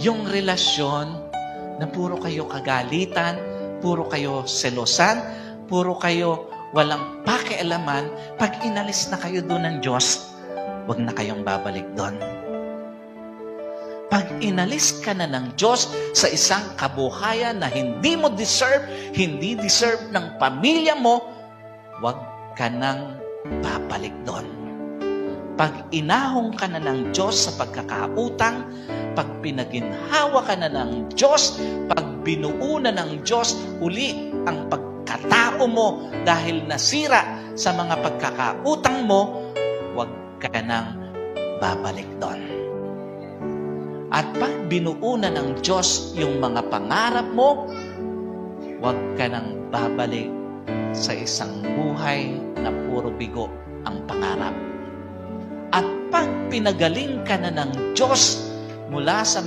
yung relasyon na puro kayo kagalitan, puro kayo selosan, puro kayo walang pakialaman, pag inalis na kayo doon ng Diyos, huwag na kayong babalik doon. Pag inalis ka na ng Diyos sa isang kabuhayan na hindi mo deserve, hindi deserve ng pamilya mo, huwag ka nang babalik doon. Pag inahong ka na ng Diyos sa pagkakautang, pag pinaginhawa ka na ng Diyos, pag binuo na ng Diyos uli ang pagkatao mo dahil nasira sa mga pagkakautang mo, huwag ka nang babalik doon. At pag binuo na ng Diyos yung mga pangarap mo, huwag ka nang babalik sa isang buhay na puro bigo ang pangarap. At pag pinagaling ka na ng Diyos mula sa